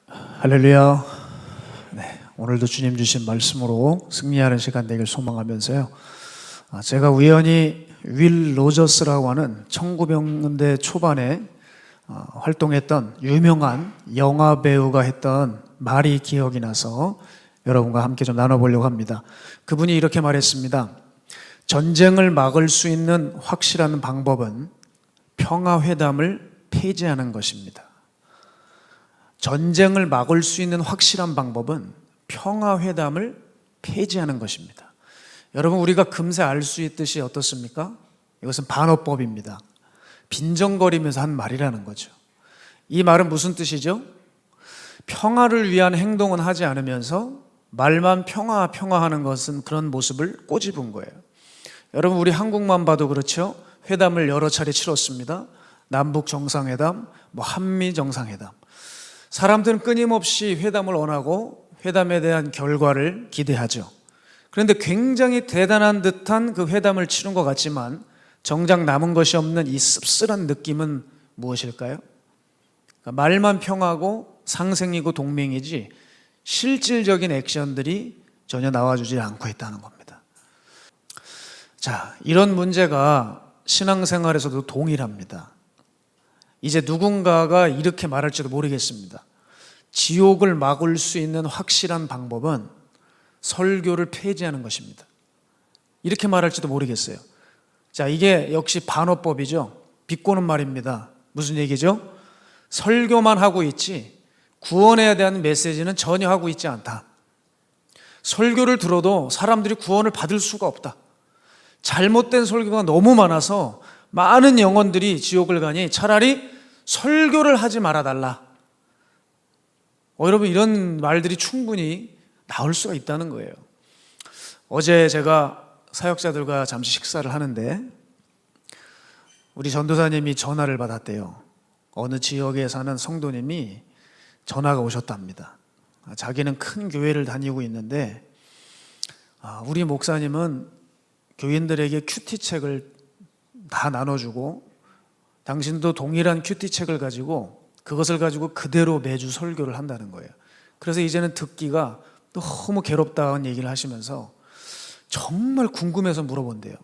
할렐루야. 네, 오늘도 주님 주신 말씀으로 승리하는 시간 되길 소망하면서요. 제가 우연히 윌 로저스라고 하는 1900년대 초반에 활동했던 유명한 영화 배우가 했던 말이 기억이 나서 여러분과 함께 좀 나눠보려고 합니다. 그분이 이렇게 말했습니다. 전쟁을 막을 수 있는 확실한 방법은 평화회담을 폐지하는 것입니다. 전쟁을 막을 수 있는 확실한 방법은 평화회담을 폐지하는 것입니다. 여러분, 우리가 금세 알 수 있듯이 어떻습니까? 이것은 반어법입니다. 빈정거리면서 한 말이라는 거죠. 이 말은 무슨 뜻이죠? 평화를 위한 행동은 하지 않으면서 말만 평화하는 것은 그런 모습을 꼬집은 거예요. 여러분, 우리 한국만 봐도 그렇죠? 회담을 여러 차례 치렀습니다. 남북 정상회담, 한미 정상회담. 사람들은 끊임없이 회담을 원하고 회담에 대한 결과를 기대하죠. 그런데 굉장히 대단한 듯한 그 회담을 치른 것 같지만 정작 남은 것이 없는 이 씁쓸한 느낌은 무엇일까요? 그러니까 말만 평화고 상생이고 동맹이지 실질적인 액션들이 전혀 나와주지 않고 있다는 겁니다. 자, 이런 문제가 신앙생활에서도 동일합니다. 이제 누군가가 이렇게 말할지도 모르겠습니다. 지옥을 막을 수 있는 확실한 방법은 설교를 폐지하는 것입니다. 이렇게 말할지도 모르겠어요. 자, 이게 역시 반어법이죠. 비꼬는 말입니다. 무슨 얘기죠? 설교만 하고 있지 구원에 대한 메시지는 전혀 하고 있지 않다. 설교를 들어도 사람들이 구원을 받을 수가 없다. 잘못된 설교가 너무 많아서 많은 영혼들이 지옥을 가니 차라리 설교를 하지 말아달라. 여러분, 이런 말들이 충분히 나올 수가 있다는 거예요. 어제 제가 사역자들과 잠시 식사를 하는데 우리 전도사님이 전화를 받았대요. 어느 지역에 사는 성도님이 전화가 오셨답니다. 자기는 큰 교회를 다니고 있는데 우리 목사님은 교인들에게 큐티책을 다 나눠주고 당신도 동일한 큐티책을 가지고 그것을 가지고 그대로 매주 설교를 한다는 거예요. 그래서 이제는 듣기가 너무 괴롭다는 얘기를 하시면서 정말 궁금해서 물어본대요.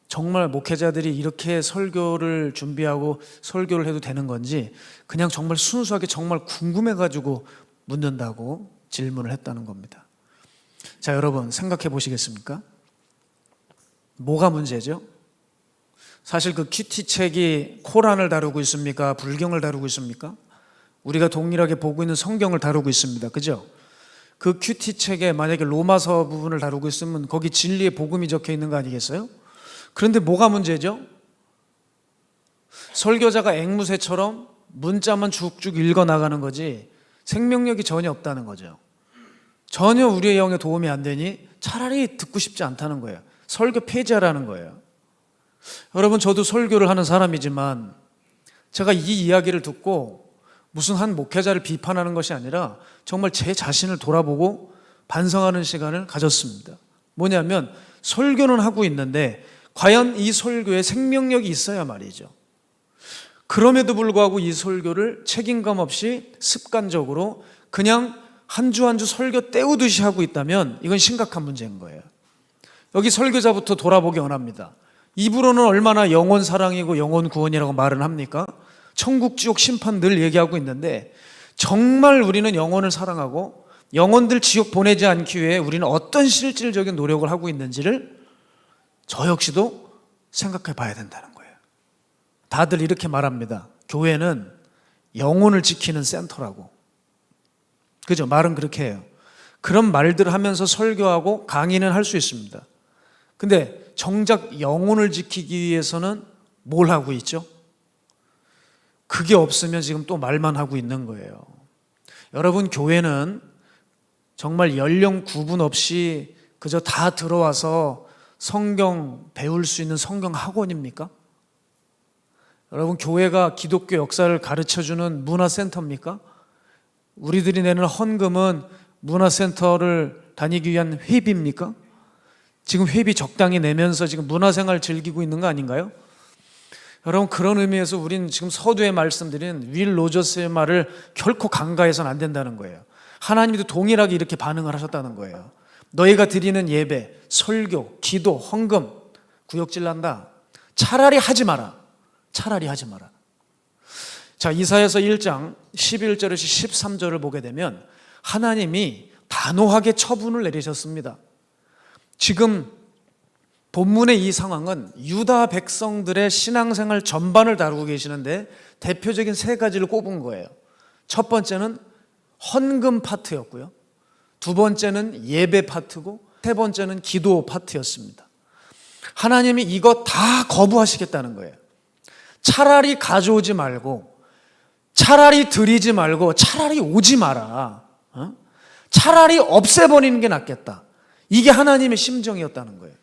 정말 목회자들이 이렇게 설교를 준비하고 설교를 해도 되는 건지 그냥 정말 순수하게 정말 궁금해가지고 묻는다고 질문을 했다는 겁니다. 자, 여러분 생각해 보시겠습니까? 뭐가 문제죠? 사실 그 큐티책이 코란을 다루고 있습니까? 불경을 다루고 있습니까? 우리가 동일하게 보고 있는 성경을 다루고 있습니다. 그죠? 그 큐티책에 만약에 로마서 부분을 다루고 있으면 거기 진리의 복음이 적혀 있는 거 아니겠어요? 그런데 뭐가 문제죠? 설교자가 앵무새처럼 문자만 쭉쭉 읽어 나가는 거지 생명력이 전혀 없다는 거죠. 전혀 우리의 영에 도움이 안 되니 차라리 듣고 싶지 않다는 거예요. 설교 폐지하라는 거예요. 여러분, 저도 설교를 하는 사람이지만 제가 이 이야기를 듣고 무슨 한 목회자를 비판하는 것이 아니라 정말 제 자신을 돌아보고 반성하는 시간을 가졌습니다. 뭐냐면 설교는 하고 있는데 과연 이 설교에 생명력이 있어야 말이죠. 그럼에도 불구하고 이 설교를 책임감 없이 습관적으로 그냥 한 주 한 주 설교 때우듯이 하고 있다면 이건 심각한 문제인 거예요. 여기 설교자부터 돌아보기 원합니다. 입으로는 얼마나 영혼 사랑이고 영혼 구원이라고 말은 합니까? 천국 지옥 심판 늘 얘기하고 있는데 정말 우리는 영혼을 사랑하고 영혼들 지옥 보내지 않기 위해 우리는 어떤 실질적인 노력을 하고 있는지를 저 역시도 생각해 봐야 된다는 거예요. 다들 이렇게 말합니다. 교회는 영혼을 지키는 센터라고. 그죠? 말은 그렇게 해요. 그런 말들 하면서 설교하고 강의는 할 수 있습니다. 근데 정작 영혼을 지키기 위해서는 뭘 하고 있죠? 그게 없으면 지금 또 말만 하고 있는 거예요. 여러분, 교회는 정말 연령 구분 없이 그저 다 들어와서 성경 배울 수 있는 성경 학원입니까? 여러분, 교회가 기독교 역사를 가르쳐주는 문화센터입니까? 우리들이 내는 헌금은 문화센터를 다니기 위한 회비입니까? 지금 회비 적당히 내면서 지금 문화생활 즐기고 있는 거 아닌가요? 여러분, 그런 의미에서 우린 지금 서두에 말씀드린 윌 로저스의 말을 결코 간과해서는 안 된다는 거예요. 하나님도 동일하게 이렇게 반응을 하셨다는 거예요. 너희가 드리는 예배, 설교, 기도, 헌금 구역질 난다. 차라리 하지 마라. 차라리 하지 마라. 자, 이사야서 1장 11절에서 13절을 보게 되면 하나님이 단호하게 처분을 내리셨습니다. 지금 본문의 이 상황은 유다 백성들의 신앙생활 전반을 다루고 계시는데 대표적인 세 가지를 꼽은 거예요. 첫 번째는 헌금 파트였고요. 두 번째는 예배 파트고 세 번째는 기도 파트였습니다. 하나님이 이거 다 거부하시겠다는 거예요. 차라리 가져오지 말고, 차라리 드리지 말고, 차라리 오지 마라. 차라리 없애버리는 게 낫겠다. 이게 하나님의 심정이었다는 거예요.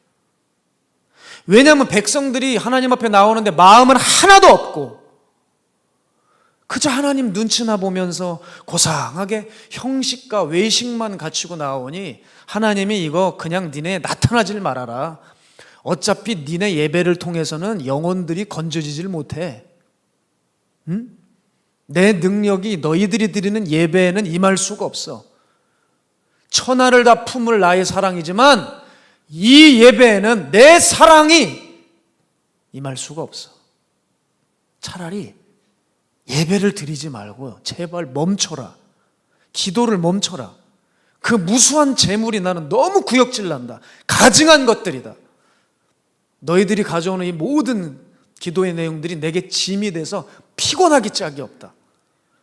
왜냐하면 백성들이 하나님 앞에 나오는데 마음은 하나도 없고 그저 하나님 눈치나 보면서 고상하게 형식과 외식만 갖추고 나오니 하나님이 이거 그냥 니네 나타나질 말아라. 어차피 니네 예배를 통해서는 영혼들이 건져지질 못해. 응? 내 능력이 너희들이 드리는 예배에는 임할 수가 없어. 천하를 다 품을 나의 사랑이지만 이 예배에는 내 사랑이 임할 수가 없어. 차라리 예배를 드리지 말고 제발 멈춰라. 기도를 멈춰라. 그 무수한 재물이 나는 너무 구역질 난다. 가증한 것들이다. 너희들이 가져오는 이 모든 기도의 내용들이 내게 짐이 돼서 피곤하기 짝이 없다.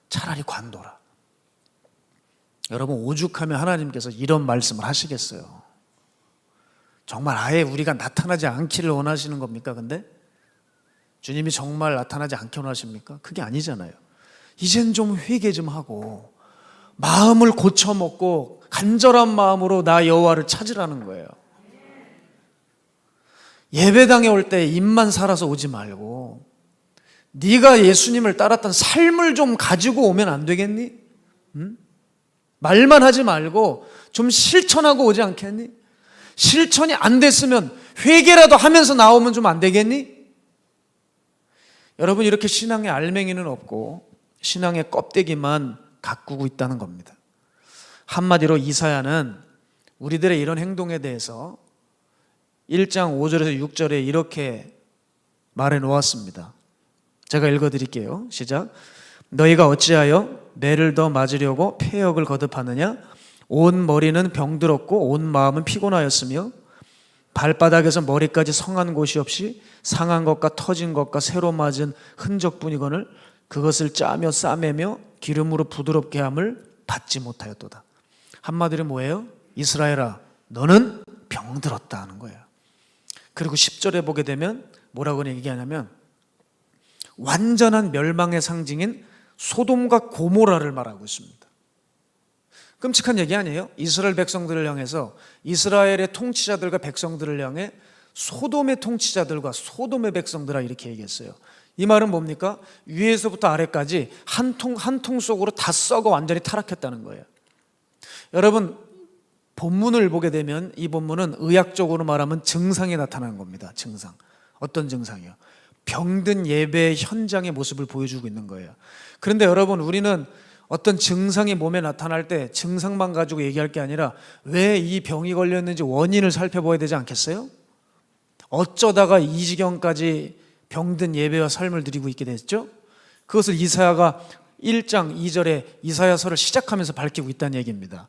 차라리 관둬라. 여러분, 오죽하면 하나님께서 이런 말씀을 하시겠어요. 정말 아예 우리가 나타나지 않기를 원하시는 겁니까? 근데 주님이 정말 나타나지 않게 원하십니까? 그게 아니잖아요. 이젠 좀 회개 좀 하고 마음을 고쳐먹고 간절한 마음으로 나 여호와를 찾으라는 거예요. 예배당에 올 때 입만 살아서 오지 말고 네가 예수님을 따랐던 삶을 좀 가지고 오면 안 되겠니? 응? 말만 하지 말고 좀 실천하고 오지 않겠니? 실천이 안 됐으면 회개라도 하면서 나오면 좀 안 되겠니? 여러분, 이렇게 신앙의 알맹이는 없고 신앙의 껍데기만 가꾸고 있다는 겁니다. 한마디로 이사야는 우리들의 이런 행동에 대해서 1장 5절에서 6절에 이렇게 말해 놓았습니다. 제가 읽어드릴게요. 시작. 너희가 어찌하여 매를 더 맞으려고 폐역을 거듭하느냐? 온 머리는 병들었고 온 마음은 피곤하였으며 발바닥에서 머리까지 성한 곳이 없이 상한 것과 터진 것과 새로 맞은 흔적뿐이거늘 그것을 짜며 싸매며 기름으로 부드럽게 함을 받지 못하였도다. 한마디로 뭐예요? 이스라엘아, 너는 병들었다 하는 거예요. 그리고 10절에 보게 되면 뭐라고 얘기하냐면 완전한 멸망의 상징인 소돔과 고모라를 말하고 있습니다. 끔찍한 얘기 아니에요? 이스라엘 백성들을 향해서 이스라엘의 통치자들과 백성들을 향해 소돔의 통치자들과 소돔의 백성들아 이렇게 얘기했어요. 이 말은 뭡니까? 위에서부터 아래까지 한 통 속으로 다 썩어 완전히 타락했다는 거예요. 여러분, 본문을 보게 되면 이 본문은 의학적으로 말하면 증상이 나타나는 겁니다. 증상. 어떤 증상이요? 병든 예배의 현장의 모습을 보여주고 있는 거예요. 그런데 여러분, 우리는 어떤 증상이 몸에 나타날 때 증상만 가지고 얘기할 게 아니라 왜 이 병이 걸렸는지 원인을 살펴봐야 되지 않겠어요? 어쩌다가 이 지경까지 병든 예배와 삶을 드리고 있게 됐죠? 그것을 이사야가 1장 2절에 이사야서를 시작하면서 밝히고 있다는 얘기입니다.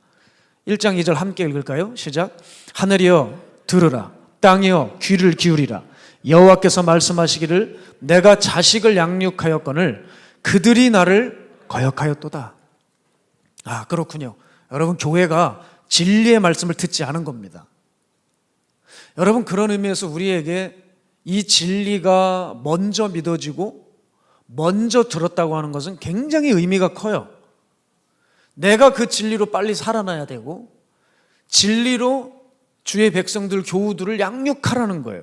1장 2절 함께 읽을까요? 시작. 하늘이여 들으라, 땅이여 귀를 기울이라. 여호와께서 말씀하시기를 내가 자식을 양육하였거늘 그들이 나를 거역하였도다. 아, 그렇군요. 여러분, 교회가 진리의 말씀을 듣지 않은 겁니다. 여러분, 그런 의미에서 우리에게 이 진리가 먼저 믿어지고 먼저 들었다고 하는 것은 굉장히 의미가 커요. 내가 그 진리로 빨리 살아나야 되고 진리로 주의 백성들, 교우들을 양육하라는 거예요.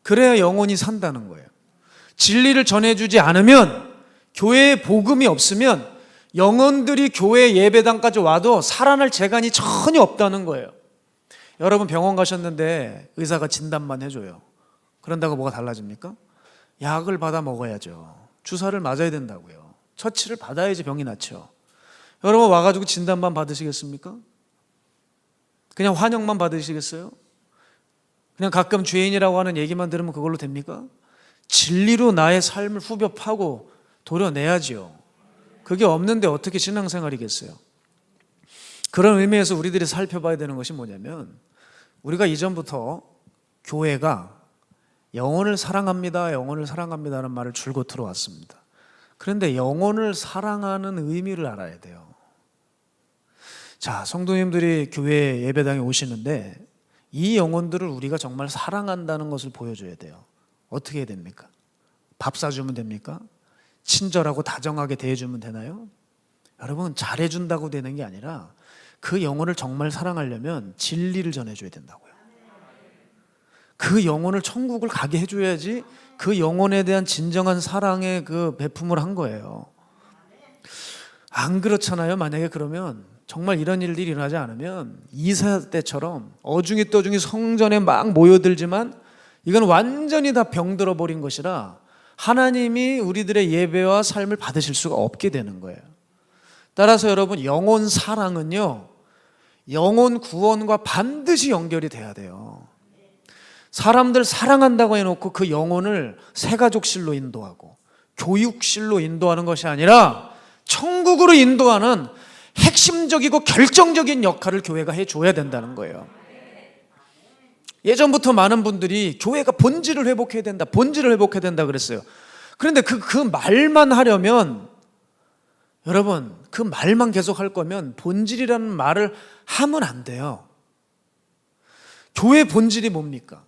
그래야 영혼이 산다는 거예요. 진리를 전해주지 않으면, 교회에 복음이 없으면 영혼들이 교회 예배당까지 와도 살아날 재간이 전혀 없다는 거예요. 여러분, 병원 가셨는데 의사가 진단만 해줘요. 그런다고 뭐가 달라집니까? 약을 받아 먹어야죠. 주사를 맞아야 된다고요. 처치를 받아야지 병이 낫죠. 여러분 와가지고 진단만 받으시겠습니까? 그냥 환영만 받으시겠어요? 그냥 가끔 죄인이라고 하는 얘기만 들으면 그걸로 됩니까? 진리로 나의 삶을 후벼 파고 도려내야지요. 그게 없는데 어떻게 신앙생활이겠어요? 그런 의미에서 우리들이 살펴봐야 되는 것이 뭐냐면, 우리가 이전부터 교회가 영혼을 사랑합니다, 영혼을 사랑합니다라는 말을 줄곧 들어왔습니다. 그런데 영혼을 사랑하는 의미를 알아야 돼요. 자, 성도님들이 교회 예배당에 오시는데 이 영혼들을 우리가 정말 사랑한다는 것을 보여줘야 돼요. 어떻게 해야 됩니까? 밥 사주면 됩니까? 친절하고 다정하게 대해주면 되나요? 여러분, 잘해준다고 되는 게 아니라 그 영혼을 정말 사랑하려면 진리를 전해줘야 된다고요. 그 영혼을 천국을 가게 해줘야지 그 영혼에 대한 진정한 사랑의 그 베품을 한 거예요. 안 그렇잖아요. 만약에 그러면 정말 이런 일들이 일어나지 않으면 이사 때처럼 어중이 떠중이 성전에 막 모여들지만 이건 완전히 다 병들어 버린 것이라 하나님이 우리들의 예배와 삶을 받으실 수가 없게 되는 거예요. 따라서 여러분, 영혼 사랑은요, 영혼 구원과 반드시 연결이 돼야 돼요. 사람들 사랑한다고 해놓고 그 영혼을 새가족실로 인도하고 교육실로 인도하는 것이 아니라 천국으로 인도하는 핵심적이고 결정적인 역할을 교회가 해줘야 된다는 거예요. 예전부터 많은 분들이 교회가 본질을 회복해야 된다, 본질을 회복해야 된다 그랬어요. 그런데 그 말만 하려면, 여러분, 그 말만 계속 할 거면 본질이라는 말을 하면 안 돼요. 교회 본질이 뭡니까?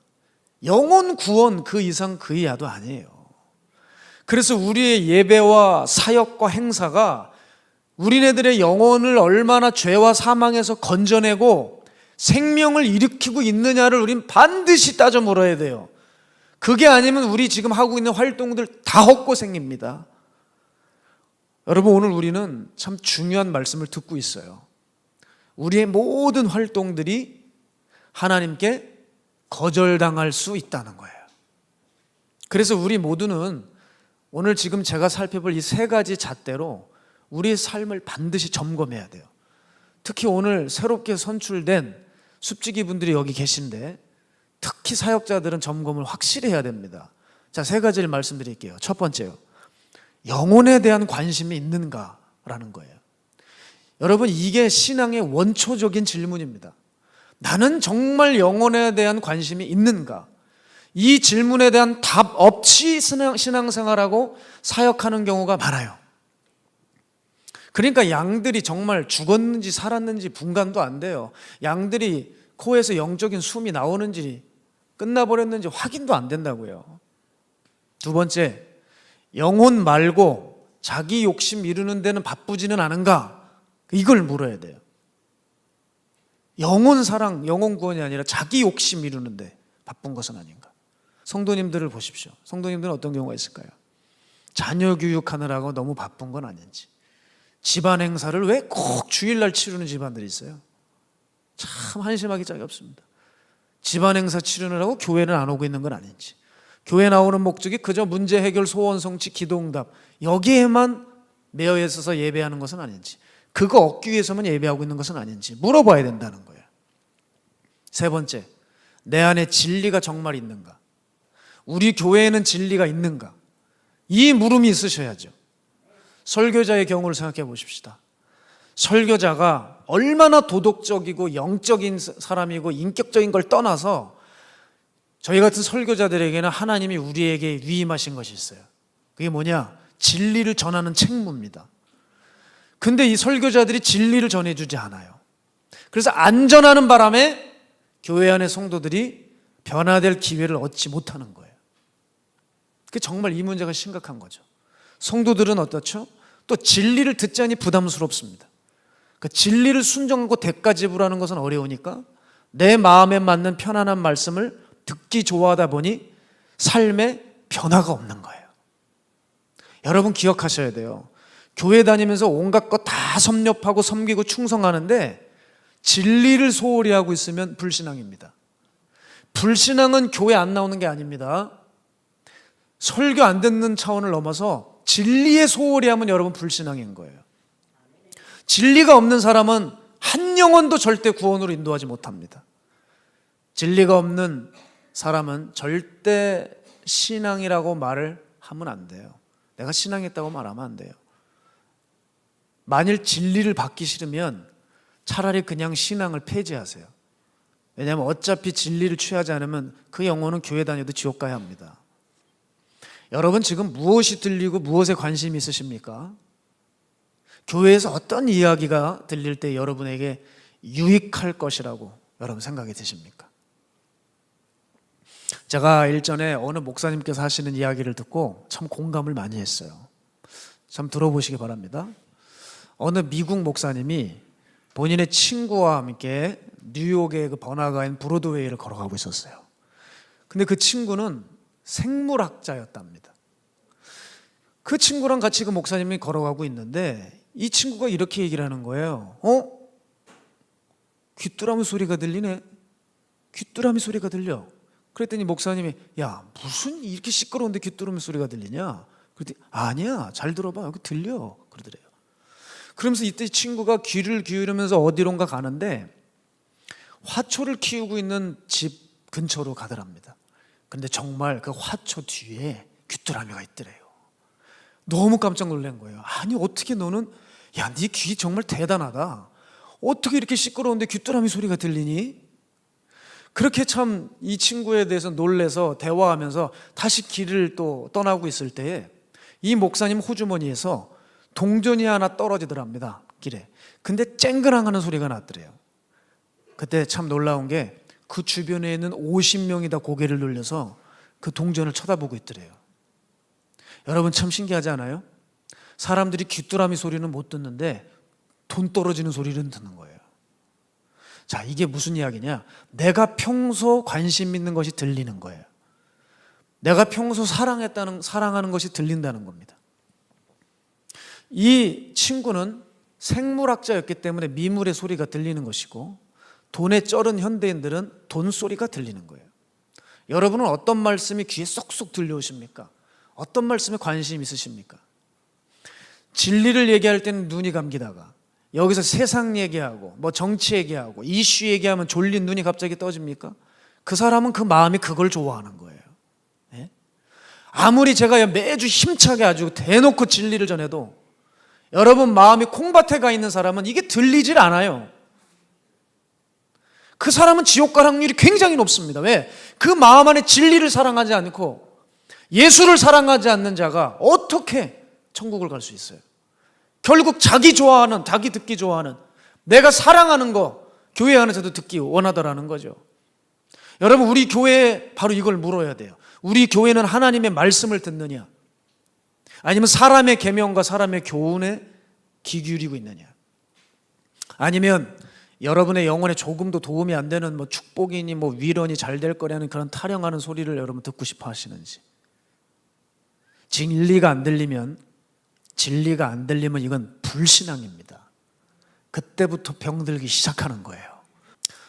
영혼 구원, 그 이상 그 이하도 아니에요. 그래서 우리의 예배와 사역과 행사가 우리네들의 영혼을 얼마나 죄와 사망에서 건져내고 생명을 일으키고 있느냐를 우린 반드시 따져 물어야 돼요. 그게 아니면 우리 지금 하고 있는 활동들 다 헛고생입니다. 여러분, 오늘 우리는 참 중요한 말씀을 듣고 있어요. 우리의 모든 활동들이 하나님께 거절당할 수 있다는 거예요. 그래서 우리 모두는 오늘 지금 제가 살펴볼 이 세 가지 잣대로 우리의 삶을 반드시 점검해야 돼요. 특히 오늘 새롭게 선출된 숲지기 분들이 여기 계신데 특히 사역자들은 점검을 확실히 해야 됩니다. 자, 세 가지를 말씀드릴게요. 첫 번째요, 영혼에 대한 관심이 있는가라는 거예요. 여러분, 이게 신앙의 원초적인 질문입니다. 나는 정말 영혼에 대한 관심이 있는가? 이 질문에 대한 답 없이 신앙생활하고 사역하는 경우가 많아요. 그러니까 양들이 정말 죽었는지 살았는지 분간도 안 돼요. 양들이 코에서 영적인 숨이 나오는지 끝나버렸는지 확인도 안 된다고요. 두 번째, 영혼 말고 자기 욕심 이루는 데는 바쁘지는 않은가? 이걸 물어야 돼요. 영혼 사랑, 영혼 구원이 아니라 자기 욕심 이루는데 바쁜 것은 아닌가? 성도님들을 보십시오. 성도님들은 어떤 경우가 있을까요? 자녀 교육하느라고 너무 바쁜 건 아닌지, 집안 행사를 왜 꼭 주일날 치르는 집안들이 있어요. 참 한심하기 짝이 없습니다. 집안 행사 치르느라고 교회는 안 오고 있는 건 아닌지, 교회 나오는 목적이 그저 문제 해결, 소원 성취, 기도응답 여기에만 매여 있어서 예배하는 것은 아닌지, 그거 얻기 위해서만 예배하고 있는 것은 아닌지 물어봐야 된다는 거예요. 세 번째, 내 안에 진리가 정말 있는가? 우리 교회에는 진리가 있는가? 이 물음이 있으셔야죠. 설교자의 경우를 생각해 보십시다. 설교자가 얼마나 도덕적이고 영적인 사람이고 인격적인 걸 떠나서 저희 같은 설교자들에게는 하나님이 우리에게 위임하신 것이 있어요. 그게 뭐냐? 진리를 전하는 책무입니다. 근데 이 설교자들이 진리를 전해주지 않아요. 그래서 안전하는 바람에 교회 안의 성도들이 변화될 기회를 얻지 못하는 거예요. 그게 정말 이 문제가 심각한 거죠. 성도들은 어떻죠? 또 진리를 듣자니 부담스럽습니다. 그 진리를 순종하고 대가 지불하는 것은 어려우니까 내 마음에 맞는 편안한 말씀을 듣기 좋아하다 보니 삶에 변화가 없는 거예요. 여러분 기억하셔야 돼요. 교회 다니면서 온갖 것 다 섭렵하고 섬기고 충성하는데 진리를 소홀히 하고 있으면 불신앙입니다. 불신앙은 교회 안 나오는 게 아닙니다. 설교 안 듣는 차원을 넘어서 진리의 소홀히 하면 여러분 불신앙인 거예요. 진리가 없는 사람은 한 영혼도 절대 구원으로 인도하지 못합니다. 진리가 없는 사람은 절대 신앙이라고 말을 하면 안 돼요. 내가 신앙했다고 말하면 안 돼요. 만일 진리를 받기 싫으면 차라리 그냥 신앙을 폐지하세요. 왜냐하면 어차피 진리를 취하지 않으면 그 영혼은 교회 다녀도 지옥 가야 합니다. 여러분 지금 무엇이 들리고 무엇에 관심이 있으십니까? 교회에서 어떤 이야기가 들릴 때 여러분에게 유익할 것이라고 여러분 생각이 드십니까? 제가 일전에 어느 목사님께서 하시는 이야기를 듣고 참 공감을 많이 했어요. 참 들어보시기 바랍니다. 어느 미국 목사님이 본인의 친구와 함께 뉴욕의 그 번화가인 브로드웨이를 걸어가고 있었어요. 근데 그 친구는 생물학자였답니다. 그 친구랑 같이 그 목사님이 걸어가고 있는데 이 친구가 이렇게 얘기를 하는 거예요. 귀뚜라미 소리가 들리네. 귀뚜라미 소리가 들려. 그랬더니 목사님이 야 무슨 이렇게 시끄러운데 귀뚜라미 소리가 들리냐? 그랬더니 아니야 잘 들어봐 여기 들려 그러더래요. 그러면서 이때 친구가 귀를 기울이면서 어디론가 가는데 화초를 키우고 있는 집 근처로 가더랍니다. 근데 정말 그 화초 뒤에 귀뚜라미가 있더래요. 너무 깜짝 놀란 거예요. 아니 어떻게 너는 야 네 귀 정말 대단하다. 어떻게 이렇게 시끄러운데 귀뚜라미 소리가 들리니? 그렇게 참 이 친구에 대해서 놀래서 대화하면서 다시 길을 또 떠나고 있을 때에 이 목사님 호주머니에서 동전이 하나 떨어지더랍니다. 길에. 근데 쨍그랑하는 소리가 났더래요. 그때 참 놀라운 게 그 주변에 있는 50명이 다 고개를 돌려서 그 동전을 쳐다보고 있더래요. 여러분 참 신기하지 않아요? 사람들이 귀뚜라미 소리는 못 듣는데 돈 떨어지는 소리는 듣는 거예요. 자, 이게 무슨 이야기냐? 내가 평소 관심 있는 것이 들리는 거예요. 내가 평소 사랑하는 것이 들린다는 겁니다. 이 친구는 생물학자였기 때문에 미물의 소리가 들리는 것이고 돈에 쩔은 현대인들은 돈 소리가 들리는 거예요. 여러분은 어떤 말씀이 귀에 쏙쏙 들려오십니까? 어떤 말씀에 관심 있으십니까? 진리를 얘기할 때는 눈이 감기다가 여기서 세상 얘기하고 뭐 정치 얘기하고 이슈 얘기하면 졸린 눈이 갑자기 떠집니까? 그 사람은 그 마음이 그걸 좋아하는 거예요. 네? 아무리 제가 매주 힘차게 아주 대놓고 진리를 전해도 여러분 마음이 콩밭에 가 있는 사람은 이게 들리질 않아요. 그 사람은 지옥 갈 확률이 굉장히 높습니다. 왜? 그 마음 안에 진리를 사랑하지 않고 예수를 사랑하지 않는 자가 어떻게 천국을 갈 수 있어요? 결국 자기 좋아하는, 자기 듣기 좋아하는, 내가 사랑하는 거 교회 안에서도 듣기 원하더라는 거죠. 여러분 우리 교회에 바로 이걸 물어야 돼요. 우리 교회는 하나님의 말씀을 듣느냐 아니면 사람의 계명과 사람의 교훈에 귀 기울이고 있느냐, 아니면 여러분의 영혼에 조금도 도움이 안 되는 뭐 축복이니 뭐 위로니 잘 될 거라는 그런 타령하는 소리를 여러분 듣고 싶어 하시는지. 진리가 안 들리면 이건 불신앙입니다. 그때부터 병들기 시작하는 거예요.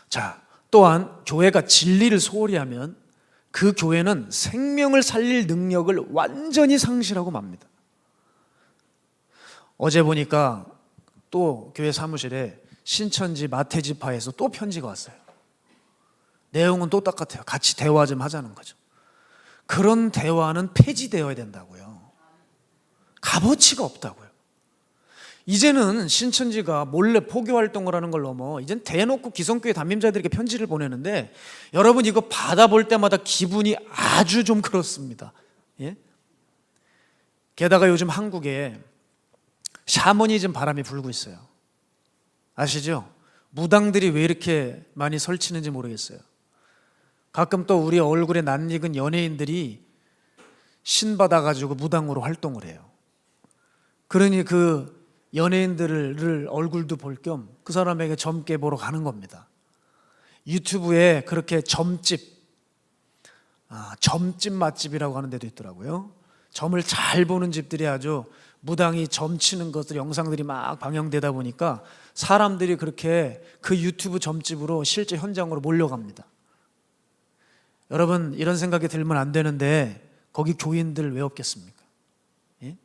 자, 또한 교회가 진리를 소홀히 하면 그 교회는 생명을 살릴 능력을 완전히 상실하고 맙니다. 어제 보니까 또 교회 사무실에 신천지 마태지파에서 또 편지가 왔어요. 내용은 또 똑같아요. 같이 대화 좀 하자는 거죠. 그런 대화는 폐지되어야 된다고요. 값어치가 없다고요. 이제는 신천지가 몰래 포교 활동을 하는 걸 넘어 이젠 대놓고 기성교회 담임자들에게 편지를 보내는데 여러분 이거 받아볼 때마다 기분이 아주 좀 그렇습니다. 예? 게다가 요즘 한국에 샤머니즘 바람이 불고 있어요. 아시죠? 무당들이 왜 이렇게 많이 설치는지 모르겠어요. 가끔 또 우리 얼굴에 낯익은 연예인들이 신 받아가지고 무당으로 활동을 해요. 그러니 그 연예인들을 얼굴도 볼 겸 그 사람에게 점괘 보러 가는 겁니다. 유튜브에 그렇게 점집 맛집이라고 하는 데도 있더라고요. 점을 잘 보는 집들이 아주 무당이 점 치는 것들 영상들이 막 방영되다 보니까 사람들이 그렇게 그 유튜브 점집으로 실제 현장으로 몰려갑니다. 여러분 이런 생각이 들면 안 되는데 거기 교인들 왜 없겠습니까? 예?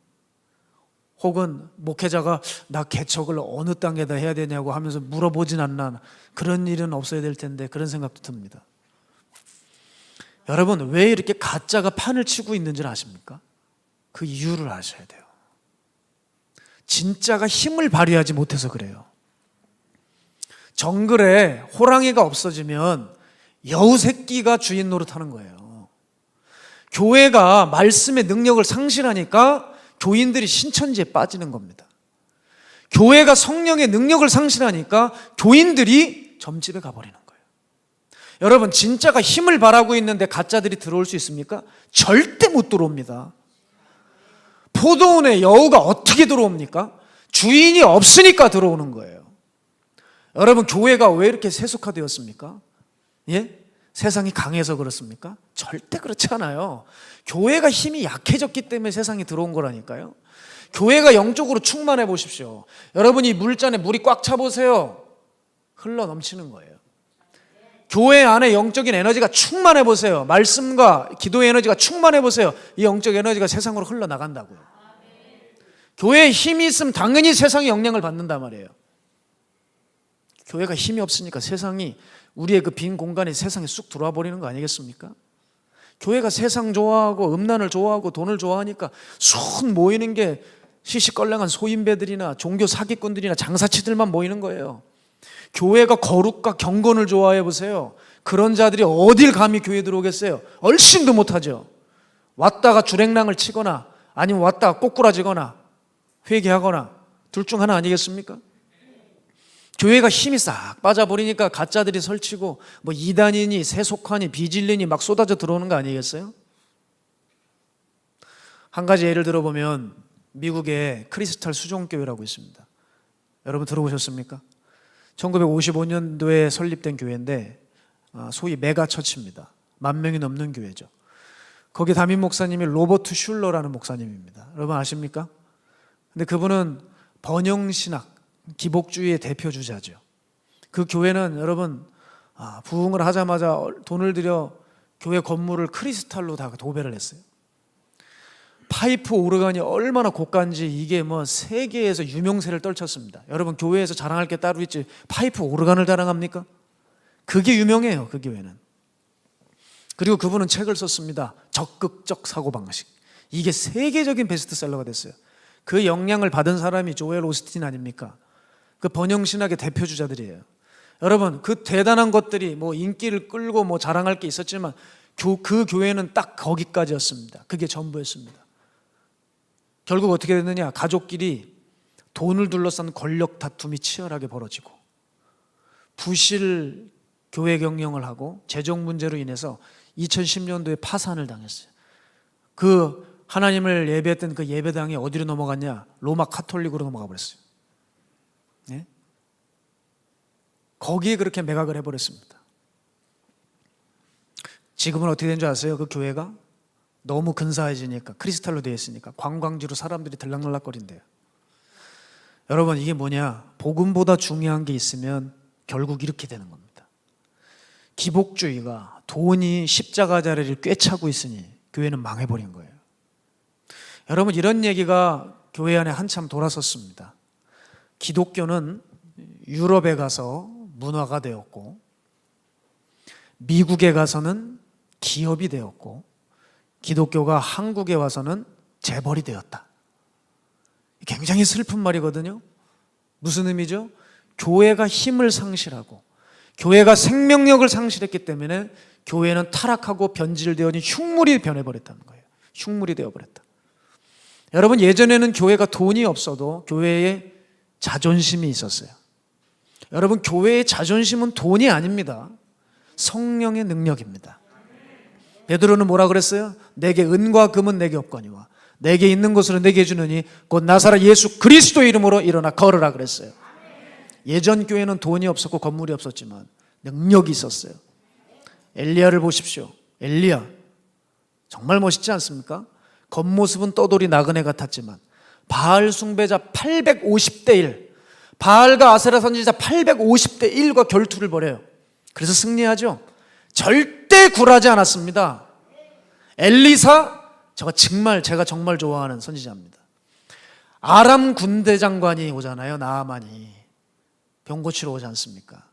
혹은 목회자가 나 개척을 어느 단계다 해야 되냐고 하면서 물어보진 않나. 그런 일은 없어야 될 텐데 그런 생각도 듭니다. 여러분, 왜 이렇게 가짜가 판을 치고 있는지를 아십니까? 그 이유를 아셔야 돼요. 진짜가 힘을 발휘하지 못해서 그래요. 정글에 호랑이가 없어지면 여우 새끼가 주인 노릇하는 거예요. 교회가 말씀의 능력을 상실하니까 교인들이 신천지에 빠지는 겁니다. 교회가 성령의 능력을 상실하니까 교인들이 점집에 가버리는 거예요. 여러분, 진짜가 힘을 발하고 있는데 가짜들이 들어올 수 있습니까? 절대 못 들어옵니다. 포도원에 여우가 어떻게 들어옵니까? 주인이 없으니까 들어오는 거예요. 여러분, 교회가 왜 이렇게 세속화되었습니까? 예? 세상이 강해서 그렇습니까? 절대 그렇지 않아요. 교회가 힘이 약해졌기 때문에 세상이 들어온 거라니까요. 교회가 영적으로 충만해 보십시오. 여러분, 이 물잔에 물이 꽉 차 보세요. 흘러 넘치는 거예요. 교회 안에 영적인 에너지가 충만해 보세요. 말씀과 기도의 에너지가 충만해 보세요. 이 영적 에너지가 세상으로 흘러나간다고요. 교회에 힘이 있으면 당연히 세상의 영향을 받는단 말이에요. 교회가 힘이 없으니까 세상이, 우리의 그 빈 공간이 세상에 쑥 들어와 버리는 거 아니겠습니까? 교회가 세상 좋아하고 음란을 좋아하고 돈을 좋아하니까 손 모이는 게 시시껄렁한 소인배들이나 종교 사기꾼들이나 장사치들만 모이는 거예요. 교회가 거룩과 경건을 좋아해 보세요. 그런 자들이 어딜 감히 교회에 들어오겠어요? 얼씬도 못하죠. 왔다가 주랭랑을 치거나 아니면 왔다가 꼬꾸라지거나 회개하거나 둘 중 하나 아니겠습니까? 교회가 힘이 싹 빠져버리니까 가짜들이 설치고 뭐 이단이니 세속화니 비진리니 막 쏟아져 들어오는 거 아니겠어요? 한 가지 예를 들어보면 미국에 크리스탈 수종교회라고 있습니다. 여러분 들어보셨습니까? 1955년도에 설립된 교회인데 소위 메가처치입니다. 10,000명이 넘는 교회죠. 거기 담임 목사님이 로버트 슐러라는 목사님입니다. 여러분 아십니까? 근데 그분은 번영신학, 기복주의의 대표주자죠. 그 교회는 여러분 부흥을 하자마자 돈을 들여 교회 건물을 크리스탈로 다 도배를 했어요. 파이프 오르간이 얼마나 고가인지 이게 뭐 세계에서 유명세를 떨쳤습니다. 여러분 교회에서 자랑할 게 따로 있지 파이프 오르간을 자랑합니까? 그게 유명해요. 그 교회는. 그리고 그분은 책을 썼습니다. 적극적 사고방식. 이게 세계적인 베스트셀러가 됐어요. 그 영향을 받은 사람이 조엘 오스틴 아닙니까? 그 번영신학의 대표주자들이에요. 여러분 그 대단한 것들이 뭐 인기를 끌고 뭐 자랑할 게 있었지만 그 교회는 딱 거기까지였습니다. 그게 전부였습니다. 결국 어떻게 됐느냐? 가족끼리 돈을 둘러싼 권력 다툼이 치열하게 벌어지고 부실 교회 경영을 하고 재정 문제로 인해서 2010년도에 파산을 당했어요. 그 하나님을 예배했던 그 예배당이 어디로 넘어갔냐? 로마 카톨릭으로 넘어가 버렸어요. 네? 거기에 그렇게 매각을 해버렸습니다. 지금은 어떻게 된 줄 아세요? 그 교회가 너무 근사해지니까 크리스탈로 되어 있으니까 관광지로 사람들이 들락날락거린대요. 여러분 이게 뭐냐? 복음보다 중요한 게 있으면 결국 이렇게 되는 겁니다. 기복주의가 돈이 십자가 자리를 꿰차고 있으니 교회는 망해버린 거예요. 여러분 이런 얘기가 교회 안에 한참 돌았었습니다. 기독교는 유럽에 가서 문화가 되었고 미국에 가서는 기업이 되었고 기독교가 한국에 와서는 재벌이 되었다. 굉장히 슬픈 말이거든요. 무슨 의미죠? 교회가 힘을 상실하고 교회가 생명력을 상실했기 때문에 교회는 타락하고 변질되어 흉물이 변해버렸다는 거예요. 흉물이 되어버렸다. 여러분 예전에는 교회가 돈이 없어도 교회에 자존심이 있었어요. 여러분 교회의 자존심은 돈이 아닙니다. 성령의 능력입니다. 베드로는 뭐라 그랬어요? 내게 은과 금은 내게 없거니와 내게 있는 것으로 내게 주느니 곧 나사렛 예수 그리스도의 이름으로 일어나 걸으라 그랬어요. 예전 교회는 돈이 없었고 건물이 없었지만 능력이 있었어요. 엘리야를 보십시오. 엘리야 정말 멋있지 않습니까? 겉모습은 떠돌이 나그네 같았지만 바알 숭배자 850대 1 바알과 아세라 선지자 850대 1과 결투를 벌여요. 그래서 승리하죠. 절대 굴하지 않았습니다. 엘리사 제가 정말 좋아하는 선지자입니다. 아람 군대 장관이 오잖아요. 나아만이 병 고치러 오지 않습니까?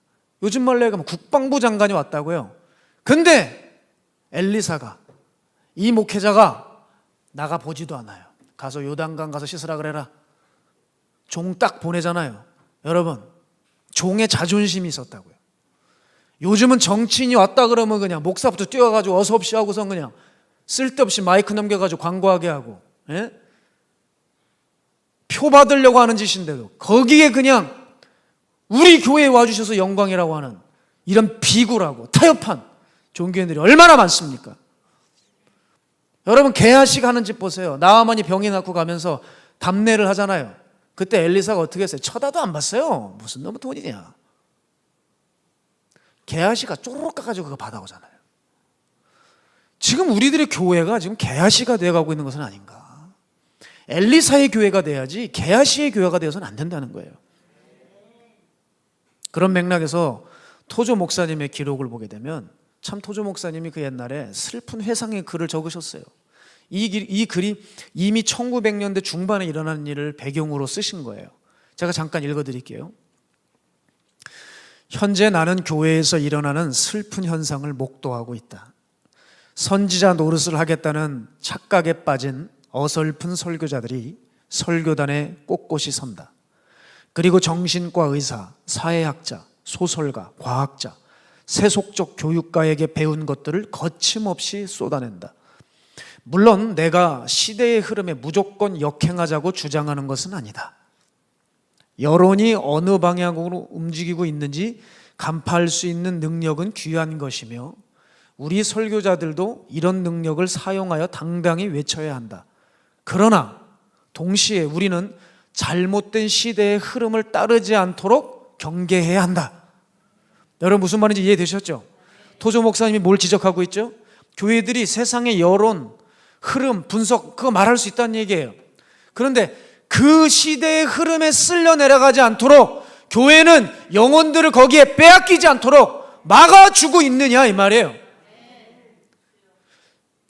요즘 말로 하면 국방부 장관이 왔다고요. 근데 엘리사가, 이 목회자가 나가 보지도 않아요. 가서 요단강 가서 씻으라 그래라. 종 딱 보내잖아요. 여러분, 종의 자존심이 있었다고요. 요즘은 정치인이 왔다 그러면 그냥 목사부터 뛰어가지고 어서 없이 하고서 그냥 쓸데없이 마이크 넘겨가지고 광고하게 하고, 예? 표 받으려고 하는 짓인데도 거기에 그냥 우리 교회에 와주셔서 영광이라고 하는 이런 비굴하고 타협한 종교인들이 얼마나 많습니까? 여러분, 게하식 하는 집 보세요. 나아만이 병이 낫고 가면서 답례를 하잖아요. 그때 엘리사가 어떻게 했어요? 쳐다도 안 봤어요. 무슨 놈의 돈이냐. 게하시가 쪼르륵 가가지고 그거 받아오잖아요. 지금 우리들의 교회가 지금 게하시가 되어가고 있는 것은 아닌가. 엘리사의 교회가 돼야지 게하시의 교회가 되어서는 안 된다는 거예요. 그런 맥락에서 토조 목사님의 기록을 보게 되면 참 토조 목사님이 그 옛날에 슬픈 회상의 글을 적으셨어요. 이 글이 이미 1900년대 중반에 일어난 일을 배경으로 쓰신 거예요. 제가 잠깐 읽어드릴게요. 현재 나는 교회에서 일어나는 슬픈 현상을 목도하고 있다. 선지자 노릇을 하겠다는 착각에 빠진 어설픈 설교자들이 설교단에 꼿꼿이 선다. 그리고 정신과 의사, 사회학자, 소설가, 과학자, 세속적 교육가에게 배운 것들을 거침없이 쏟아낸다. 물론 내가 시대의 흐름에 무조건 역행하자고 주장하는 것은 아니다. 여론이 어느 방향으로 움직이고 있는지 간파할 수 있는 능력은 귀한 것이며 우리 설교자들도 이런 능력을 사용하여 당당히 외쳐야 한다. 그러나 동시에 우리는 잘못된 시대의 흐름을 따르지 않도록 경계해야 한다. 여러분, 무슨 말인지 이해되셨죠? 토조 목사님이 뭘 지적하고 있죠? 교회들이 세상의 여론, 흐름, 분석, 그거 말할 수 있다는 얘기예요. 그런데 그 시대의 흐름에 쓸려 내려가지 않도록 교회는 영혼들을 거기에 빼앗기지 않도록 막아주고 있느냐, 이 말이에요.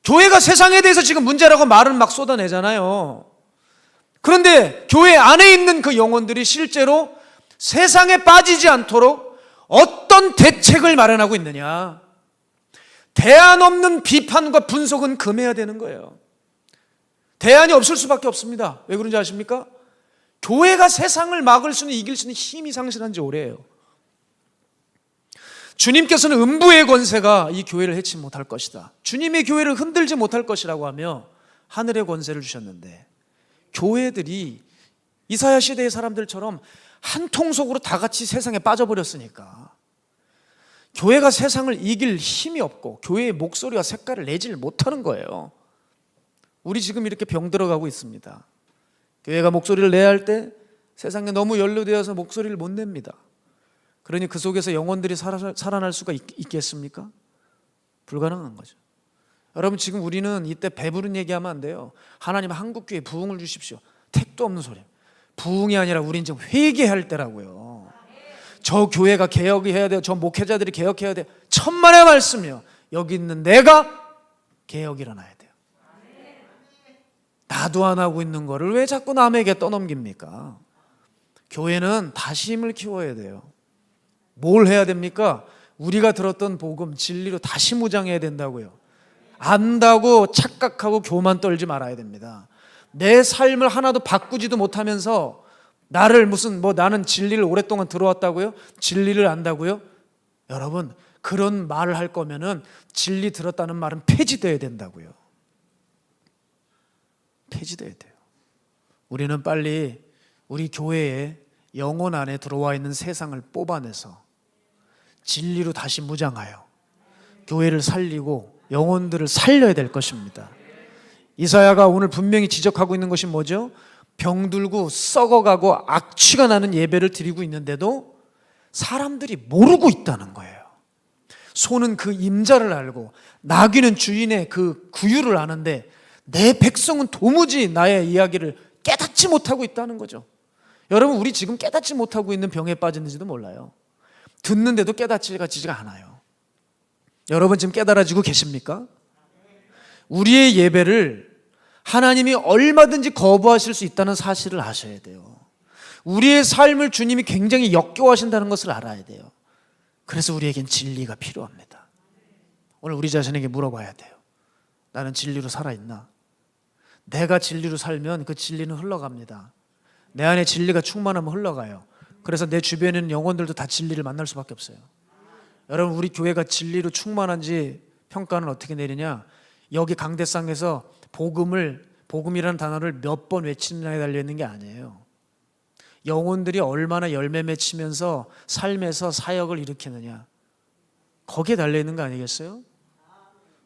교회가 세상에 대해서 지금 문제라고 말은 막 쏟아내잖아요. 그런데 교회 안에 있는 그 영혼들이 실제로 세상에 빠지지 않도록 어떤 대책을 마련하고 있느냐. 대안 없는 비판과 분석은 금해야 되는 거예요. 대안이 없을 수밖에 없습니다. 왜 그런지 아십니까? 교회가 세상을 막을 수는, 이길 수는 힘이 상실한 지 오래예요. 주님께서는 음부의 권세가 이 교회를 해치 못할 것이다. 주님의 교회를 흔들지 못할 것이라고 하며 하늘의 권세를 주셨는데, 교회들이 이사야 시대의 사람들처럼 한 통속으로 다 같이 세상에 빠져버렸으니까 교회가 세상을 이길 힘이 없고 교회의 목소리와 색깔을 내질 못하는 거예요. 우리 지금 이렇게 병들어가고 있습니다. 교회가 목소리를 내야 할 때 세상에 너무 연루되어서 목소리를 못 냅니다. 그러니 그 속에서 영혼들이 살아날 수가 있겠습니까? 불가능한 거죠. 여러분, 지금 우리는 이때 배부른 얘기하면 안 돼요. 하나님 한국교회에 부흥을 주십시오. 택도 없는 소리. 부흥이 아니라 우린 지금 회개할 때라고요. 저 교회가 개혁해야 돼요. 저 목회자들이 개혁해야 돼요. 천만의 말씀이요. 여기 있는 내가 개혁이 일어나야 돼요. 나도 안 하고 있는 거를 왜 자꾸 남에게 떠넘깁니까? 교회는 다시 힘을 키워야 돼요. 뭘 해야 됩니까? 우리가 들었던 복음, 진리로 다시 무장해야 된다고요. 안다고 착각하고 교만 떨지 말아야 됩니다. 내 삶을 하나도 바꾸지도 못하면서 나는 진리를 오랫동안 들어왔다고요? 진리를 안다고요? 여러분, 그런 말을 할 거면은 진리 들었다는 말은 폐지되어야 된다고요. 폐지돼야 돼요. 우리는 빨리 우리 교회에 영혼 안에 들어와 있는 세상을 뽑아내서 진리로 다시 무장하여 교회를 살리고 영혼들을 살려야 될 것입니다. 이사야가 오늘 분명히 지적하고 있는 것이 뭐죠? 병들고 썩어가고 악취가 나는 예배를 드리고 있는데도 사람들이 모르고 있다는 거예요. 소는 그 임자를 알고 나귀는 주인의 그 구유를 아는데 내 백성은 도무지 나의 이야기를 깨닫지 못하고 있다는 거죠. 여러분, 우리 지금 깨닫지 못하고 있는 병에 빠졌는지도 몰라요. 듣는데도 깨닫지가 않아요. 여러분, 지금 깨달아지고 계십니까? 우리의 예배를 하나님이 얼마든지 거부하실 수 있다는 사실을 아셔야 돼요. 우리의 삶을 주님이 굉장히 역겨워하신다는 것을 알아야 돼요. 그래서 우리에겐 진리가 필요합니다. 오늘 우리 자신에게 물어봐야 돼요. 나는 진리로 살아있나? 내가 진리로 살면 그 진리는 흘러갑니다. 내 안에 진리가 충만하면 흘러가요. 그래서 내 주변에 있는 영혼들도 다 진리를 만날 수밖에 없어요. 여러분, 우리 교회가 진리로 충만한지 평가는 어떻게 내리냐? 여기 강대상에서 복음이라는 단어를 몇 번 외치느냐에 달려있는 게 아니에요. 영혼들이 얼마나 열매 맺히면서 삶에서 사역을 일으키느냐, 거기에 달려있는 거 아니겠어요?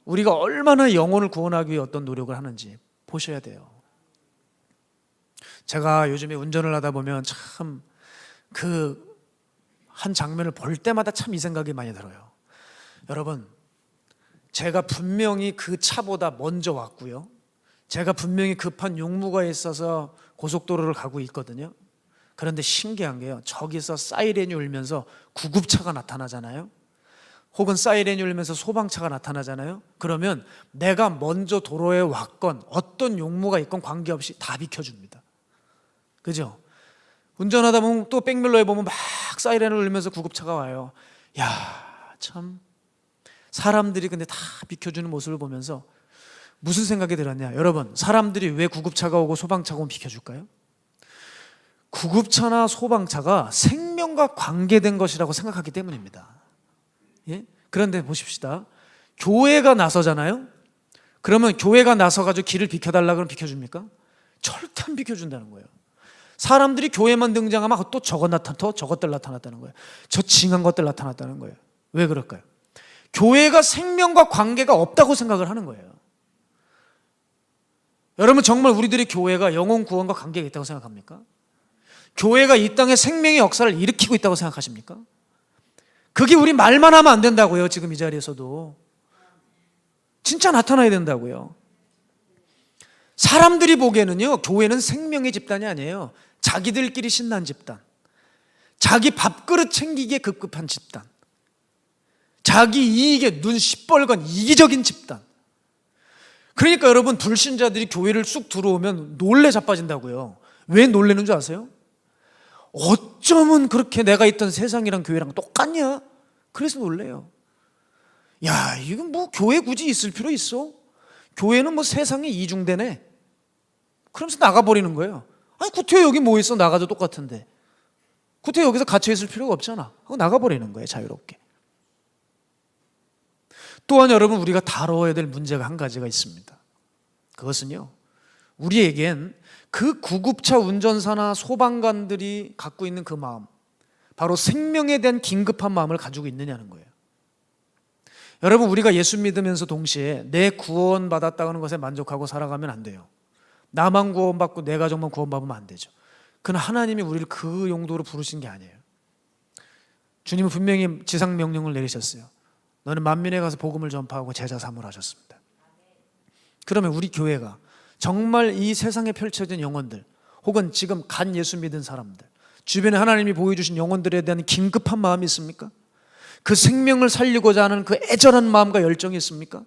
우리가 얼마나 영혼을 구원하기 위해 어떤 노력을 하는지 보셔야 돼요. 제가 요즘에 운전을 하다 보면 참 그 한 장면을 볼 때마다 참 이 생각이 많이 들어요. 여러분, 제가 분명히 그 차보다 먼저 왔고요, 제가 분명히 급한 용무가 있어서 고속도로를 가고 있거든요. 그런데 신기한 게요, 저기서 사이렌이 울면서 구급차가 나타나잖아요. 혹은 사이렌이 울면서 소방차가 나타나잖아요. 그러면 내가 먼저 도로에 왔건 어떤 용무가 있건 관계없이 다 비켜줍니다. 그죠? 운전하다 보면 또 백밀러에 보면 막 사이렌을 울면서 구급차가 와요. 야, 참 사람들이 근데 다 비켜주는 모습을 보면서 무슨 생각이 들었냐? 여러분, 사람들이 왜 구급차가 오고 소방차가 오면 비켜줄까요? 구급차나 소방차가 생명과 관계된 것이라고 생각하기 때문입니다. 예? 그런데 보십시다. 교회가 나서잖아요. 그러면 교회가 나서가지고 길을 비켜달라 그러면 비켜줍니까? 절대 안 비켜준다는 거예요. 사람들이 교회만 등장하면 또 저것들 나타났다는 거예요. 저 징한 것들 나타났다는 거예요. 왜 그럴까요? 교회가 생명과 관계가 없다고 생각을 하는 거예요. 여러분, 정말 우리들의 교회가 영혼 구원과 관계가 있다고 생각합니까? 교회가 이 땅에 생명의 역사를 일으키고 있다고 생각하십니까? 그게 우리 말만 하면 안 된다고요. 지금 이 자리에서도 진짜 나타나야 된다고요. 사람들이 보기에는요, 교회는 생명의 집단이 아니에요. 자기들끼리 신난 집단, 자기 밥그릇 챙기기에 급급한 집단, 자기 이익에 눈 시뻘건 이기적인 집단. 그러니까 여러분, 불신자들이 교회를 쑥 들어오면 놀래 자빠진다고요. 왜 놀래는 줄 아세요? 어쩌면 그렇게 내가 있던 세상이랑 교회랑 똑같냐? 그래서 놀래요. 야, 이건 뭐 교회 굳이 있을 필요 있어? 교회는 뭐 세상의 이중대네. 그러면서 나가버리는 거예요. 아니, 구태여 여기 뭐 있어? 나가도 똑같은데. 구태여 여기서 갇혀있을 필요가 없잖아 하고 나가버리는 거예요, 자유롭게. 또한 여러분, 우리가 다뤄야 될 문제가 한 가지가 있습니다. 그것은요, 우리에겐 그 구급차 운전사나 소방관들이 갖고 있는 그 마음, 바로 생명에 대한 긴급한 마음을 가지고 있느냐는 거예요. 여러분, 우리가 예수 믿으면서 동시에 내 구원받았다는 것에 만족하고 살아가면 안 돼요. 나만 구원받고 내 가족만 구원받으면 안 되죠. 그러나 하나님이 우리를 그 용도로 부르신 게 아니에요. 주님은 분명히 지상명령을 내리셨어요. 너는 만민에 가서 복음을 전파하고 제자 삼으라 하셨습니다. 그러면 우리 교회가 정말 이 세상에 펼쳐진 영혼들, 혹은 지금 간 예수 믿은 사람들, 주변에 하나님이 보여주신 영혼들에 대한 긴급한 마음이 있습니까? 그 생명을 살리고자 하는 그 애절한 마음과 열정이 있습니까?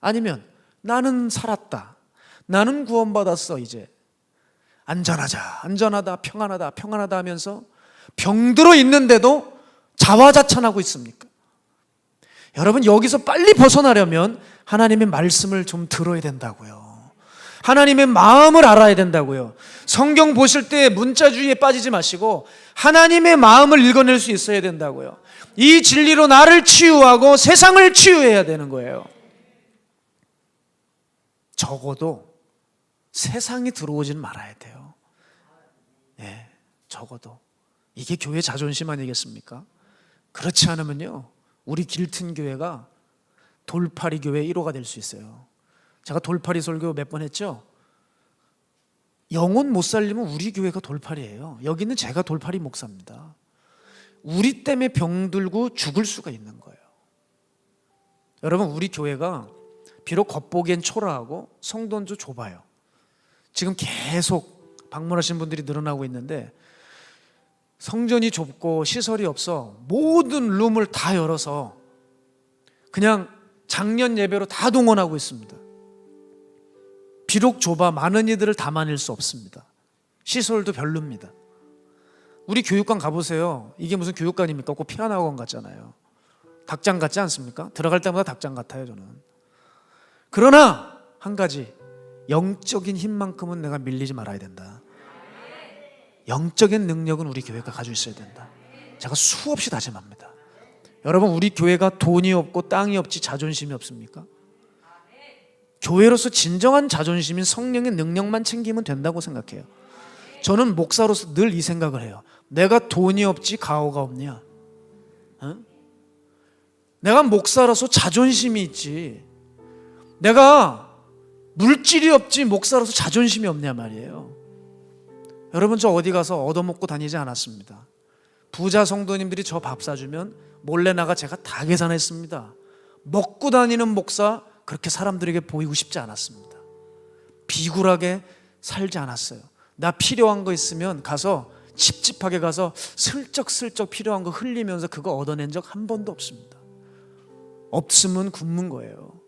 아니면 나는 살았다, 나는 구원받았어, 이제 안전하다, 평안하다 하면서 병들어 있는데도 자화자찬하고 있습니까? 여러분, 여기서 빨리 벗어나려면 하나님의 말씀을 좀 들어야 된다고요. 하나님의 마음을 알아야 된다고요. 성경 보실 때 문자주의에 빠지지 마시고 하나님의 마음을 읽어낼 수 있어야 된다고요. 이 진리로 나를 치유하고 세상을 치유해야 되는 거예요. 적어도 세상이 들어오지는 말아야 돼요. 네, 적어도. 이게 교회 자존심 아니겠습니까? 그렇지 않으면요, 우리 길튼 교회가 돌팔이 교회 1호가 될 수 있어요. 제가 돌팔이 설교 몇 번 했죠? 영혼 못 살리면 우리 교회가 돌팔이에요. 여기는 제가 돌팔이 목사입니다. 우리 때문에 병들고 죽을 수가 있는 거예요. 여러분, 우리 교회가 비록 겉보기엔 초라하고 성도는 좁아요. 지금 계속 방문하신 분들이 늘어나고 있는데 성전이 좁고 시설이 없어 모든 룸을 다 열어서 그냥 작년 예배로 다 동원하고 있습니다. 비록 좁아 많은 이들을 담아낼 수 없습니다. 시설도 별로입니다. 우리 교육관 가보세요. 이게 무슨 교육관입니까? 꼭 피아노학원 같잖아요. 닭장 같지 않습니까? 들어갈 때마다 닭장 같아요, 저는. 그러나 한 가지, 영적인 힘만큼은 내가 밀리지 말아야 된다. 영적인 능력은 우리 교회가 가지고 있어야 된다. 제가 수없이 다짐합니다. 여러분, 우리 교회가 돈이 없고 땅이 없지 자존심이 없습니까? 교회로서 진정한 자존심인 성령의 능력만 챙기면 된다고 생각해요. 저는 목사로서 늘 이 생각을 해요. 내가 돈이 없지 가오가 없냐? 어? 내가 목사로서 자존심이 있지, 내가 물질이 없지 목사로서 자존심이 없냐 말이에요. 여러분, 저 어디 가서 얻어먹고 다니지 않았습니다. 부자 성도님들이 저 밥 사주면 몰래 나가 제가 다 계산했습니다. 먹고 다니는 목사 그렇게 사람들에게 보이고 싶지 않았습니다. 비굴하게 살지 않았어요. 나 필요한 거 있으면 가서 찝찝하게 가서 슬쩍슬쩍 필요한 거 흘리면서 그거 얻어낸 적 한 번도 없습니다. 없으면 굶는 거예요.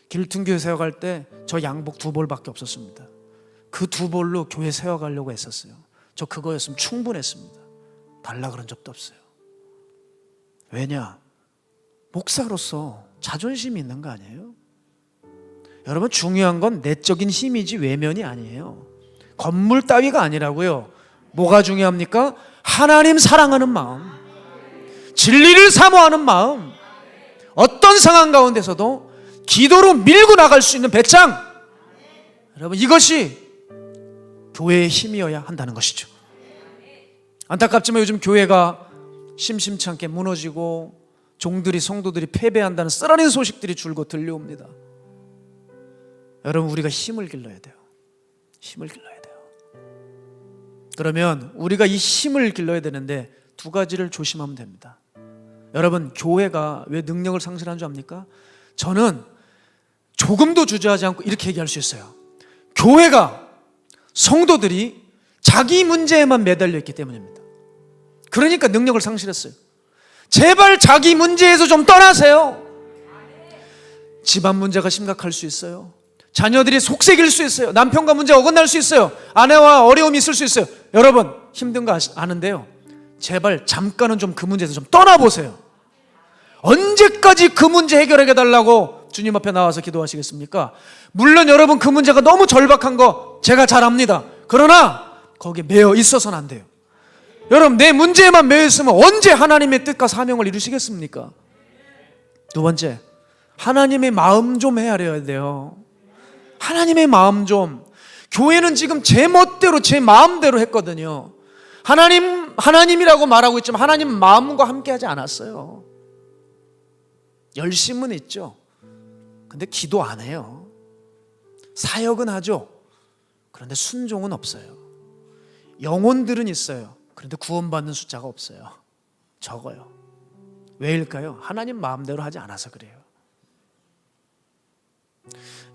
길퉁교회 세워갈 때 저 양복 2벌밖에 없었습니다. 그 2벌로 교회 세워가려고 했었어요. 저 그거였으면 충분했습니다. 달라 그런 적도 없어요. 왜냐? 목사로서 자존심이 있는 거 아니에요? 여러분, 중요한 건 내적인 힘이지 외면이 아니에요. 건물 따위가 아니라고요. 뭐가 중요합니까? 하나님 사랑하는 마음, 진리를 사모하는 마음, 어떤 상황 가운데서도 기도로 밀고 나갈 수 있는 배짱, 여러분, 이것이 교회의 힘이어야 한다는 것이죠. 안타깝지만 요즘 교회가 심심치 않게 무너지고 종들이, 성도들이 패배한다는 쓰라린 소식들이 줄곧 들려옵니다. 여러분, 우리가 힘을 길러야 돼요. 힘을 길러야 돼요. 그러면 우리가 이 힘을 길러야 되는데 2가지를 조심하면 됩니다. 여러분, 교회가 왜 능력을 상실한 줄 압니까? 저는 조금도 주저하지 않고 이렇게 얘기할 수 있어요. 교회가, 성도들이 자기 문제에만 매달려 있기 때문입니다. 그러니까 능력을 상실했어요. 제발 자기 문제에서 좀 떠나세요. 집안 문제가 심각할 수 있어요. 자녀들이 속색일 수 있어요. 남편과 문제가 어긋날 수 있어요. 아내와 어려움이 있을 수 있어요. 여러분, 힘든 거 아는데요, 제발 잠깐은 좀 그 문제에서 좀 떠나보세요. 언제까지 그 문제 해결해 달라고 주님 앞에 나와서 기도하시겠습니까? 물론 여러분, 그 문제가 너무 절박한 거 제가 잘 압니다. 그러나 거기에 매여 있어서는 안 돼요. 여러분, 내 문제에만 매여 있으면 언제 하나님의 뜻과 사명을 이루시겠습니까? 2번째, 하나님의 마음 좀 헤아려야 돼요. 하나님의 마음 좀. 교회는 지금 제 멋대로, 제 마음대로 했거든요. 하나님이라고 말하고 있지만 하나님 마음과 함께하지 않았어요. 열심은 있죠. 근데 기도 안 해요. 사역은 하죠. 그런데 순종은 없어요. 영혼들은 있어요. 그런데 구원받는 숫자가 없어요. 적어요. 왜일까요? 하나님 마음대로 하지 않아서 그래요.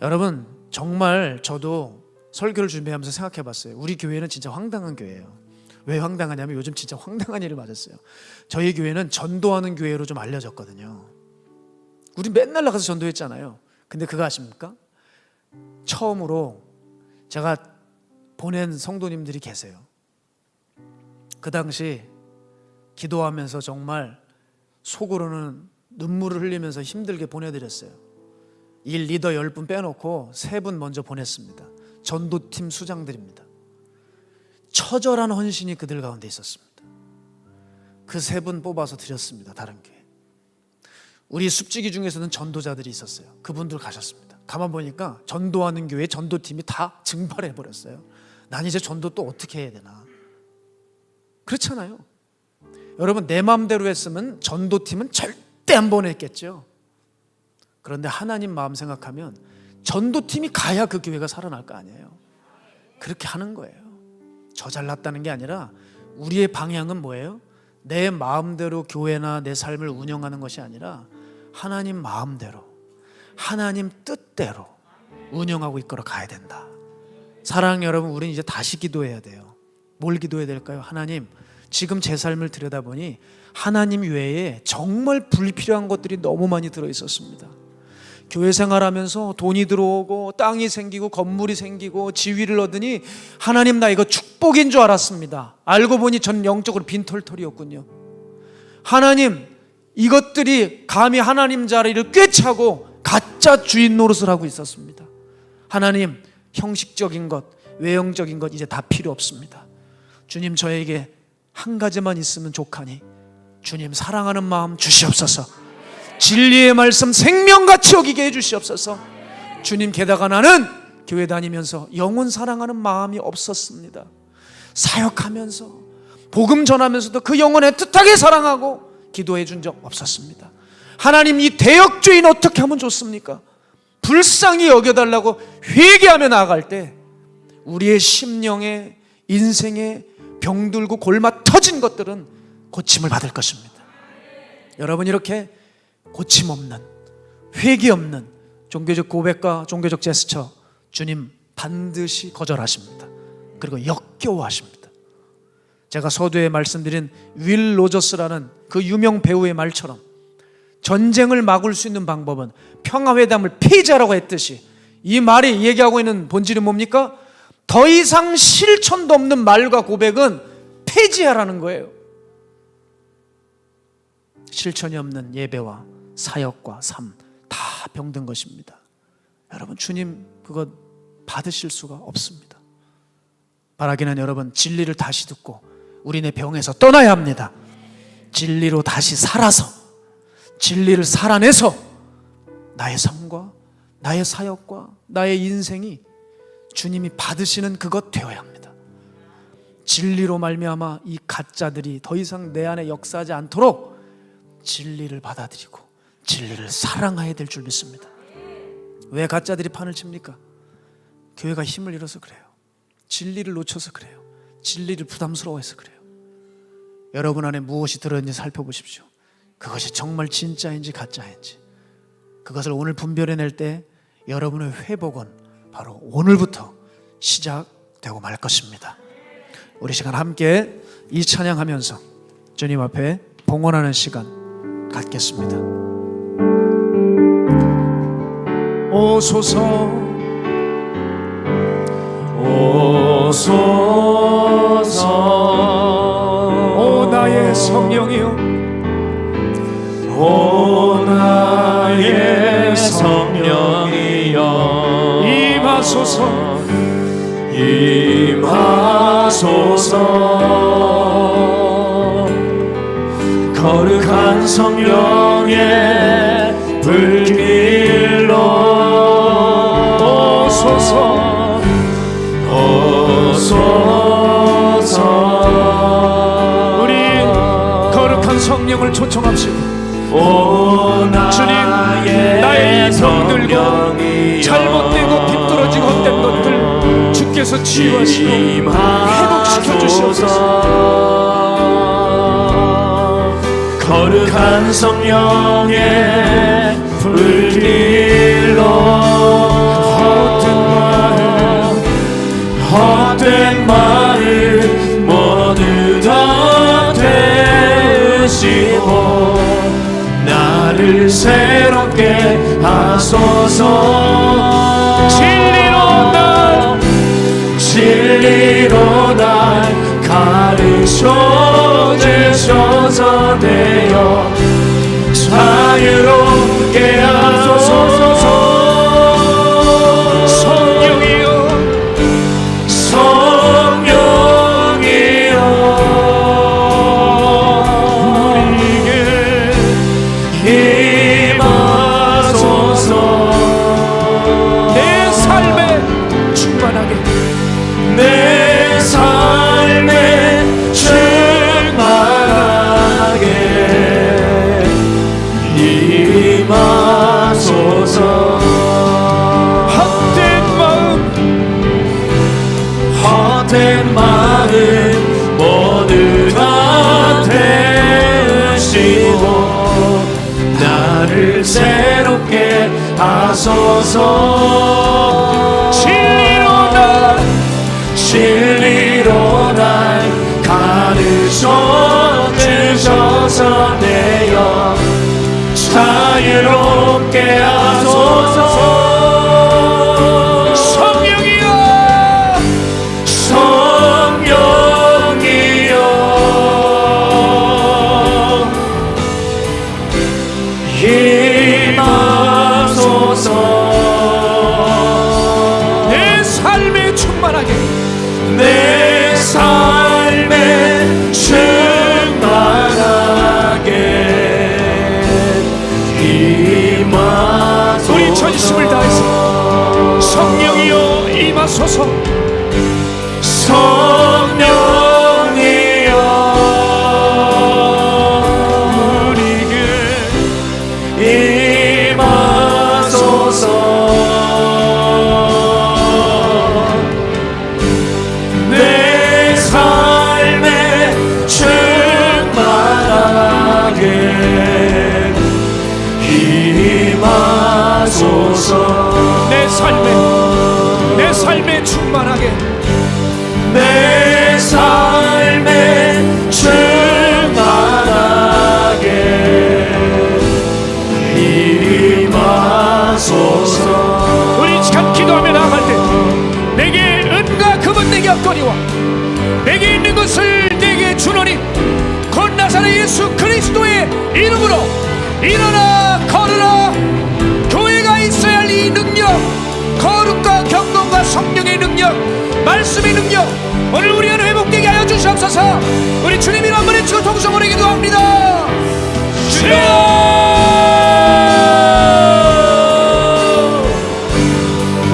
여러분, 정말 저도 설교를 준비하면서 생각해 봤어요. 우리 교회는 진짜 황당한 교회예요. 왜 황당하냐면 요즘 진짜 황당한 일을 맞았어요. 저희 교회는 전도하는 교회로 좀 알려졌거든요. 우리 맨날 나가서 전도했잖아요. 근데 그거 아십니까? 처음으로 제가 보낸 성도님들이 계세요. 그 당시 기도하면서 정말 속으로는 눈물을 흘리면서 힘들게 보내드렸어요. 일 리더 10분 빼놓고 3분 먼저 보냈습니다. 전도팀 수장들입니다. 처절한 헌신이 그들 가운데 있었습니다. 그 3분 뽑아서 드렸습니다. 다른 교회. 우리 숲지기 중에서는 전도자들이 있었어요. 그분들 가셨습니다. 가만 보니까 전도하는 교회 전도팀이 다 증발해버렸어요. 난 이제 전도 또 어떻게 해야 되나. 그렇잖아요. 여러분, 내 마음대로 했으면 전도팀은 절대 안 보냈겠죠. 그런데 하나님 마음 생각하면 전도팀이 가야 그 교회가 살아날 거 아니에요. 그렇게 하는 거예요. 저 잘났다는 게 아니라 우리의 방향은 뭐예요? 내 마음대로 교회나 내 삶을 운영하는 것이 아니라 하나님 마음대로, 하나님 뜻대로 운영하고 이끌어 가야 된다. 사랑하는 여러분, 우리는 이제 다시 기도해야 돼요. 뭘 기도해야 될까요? 하나님, 지금 제 삶을 들여다보니 하나님 외에 정말 불필요한 것들이 너무 많이 들어있었습니다. 교회 생활하면서 돈이 들어오고 땅이 생기고 건물이 생기고 지위를 얻으니 하나님 나 이거 축복인 줄 알았습니다. 알고 보니 전 영적으로 빈털털이었군요. 하나님 이것들이 감히 하나님 자리를 꿰차고 가짜 주인 노릇을 하고 있었습니다. 하나님 형식적인 것, 외형적인 것 이제 다 필요 없습니다. 주님 저에게 한 가지만 있으면 족하니 주님 사랑하는 마음 주시옵소서. 진리의 말씀 생명같이 여기게 해주시옵소서. 주님 게다가 나는 교회 다니면서 영혼 사랑하는 마음이 없었습니다. 사역하면서 복음 전하면서도 그 영혼 애틋하게 사랑하고 기도해 준 적 없었습니다. 하나님 이 대역죄인 어떻게 하면 좋습니까? 불쌍히 여겨달라고 회개하며 나아갈 때 우리의 심령에 인생에 병들고 골마 터진 것들은 고침을 받을 것입니다. 여러분 이렇게 고침 없는, 회개 없는 종교적 고백과 종교적 제스처 주님 반드시 거절하십니다. 그리고 역겨워하십니다. 제가 서두에 말씀드린 윌 로저스라는 그 유명 배우의 말처럼 전쟁을 막을 수 있는 방법은 평화회담을 폐지하라고 했듯이 이 말이 얘기하고 있는 본질이 뭡니까? 더 이상 실천도 없는 말과 고백은 폐지하라는 거예요. 실천이 없는 예배와 사역과 삶 다 병든 것입니다. 여러분 주님 그거 받으실 수가 없습니다. 바라기는 여러분 진리를 다시 듣고 우리네 병에서 떠나야 합니다. 진리로 다시 살아서 진리를 살아내서 나의 삶과 나의 사역과 나의 인생이 주님이 받으시는 그것 되어야 합니다. 진리로 말미암아 이 가짜들이 더 이상 내 안에 역사하지 않도록 진리를 받아들이고 진리를 사랑해야 될 줄 믿습니다. 왜 가짜들이 판을 칩니까? 교회가 힘을 잃어서 그래요. 진리를 놓쳐서 그래요. 진리를 부담스러워해서 그래요. 여러분 안에 무엇이 들어있는지 살펴보십시오. 그것이 정말 진짜인지 가짜인지 그것을 오늘 분별해낼 때 여러분의 회복은 바로 오늘부터 시작되고 말 것입니다. 우리 시간 함께 이 찬양하면서 주님 앞에 봉헌하는 시간 갖겠습니다. 오소서 오소서 오 나의 성령이여 오 나의 성령이여 임하소서 임하소서 거룩한 성령의 불길로 오소서 오소서 우리 거룩한 성령을 초청합시다. 주님 나의 이 병들고 잘못되고 빗떨어지고 헛된 것들 주께서 치유하시고 회복시켜 주시옵소서. 거룩한 성령의 불길로 헛된 마음 모두 다 태우시고 나를 새롭게 하소서. 진리로 날 가르쳐 주셔서 되어 자유롭게 하소서. 성령이여 우리에게 임하소서. 내 삶에 충만하게 내 삶에 충만하게 임하소서. 헛된 마음 모두 다 태우시고 나를 새롭게 하소서. 진리로 날 가르쳐 주셔서 내어 자유롭게 하소서. 성령이여 임하소서. 내 삶에 충만하게 내 삶에 충만하게 임하소서. 우리 전심을 다해서 성령이여 임하소서. 성령이여 우리에게 임하소서. 내 삶에 충만하게 임하소서. 내 삶에 충만하게 내 삶에 충만하게 임하소서. 우리 참 기도하며 나아갈 때 내게 은과 금은 내게 없거니와 내게 있는 것을 내게 주노니 곧 나사렛 예수 그리스도의 이름으로 일어나 걸으라. 교회가 있어야 할 이 능력, 거룩과 경건과 성령의 능력, 말씀의 능력 오늘 우리 안에 회복되게 하여 주시옵소서. 우리 주님 이름 한번 외치고 통성으로 기도합니다. 주여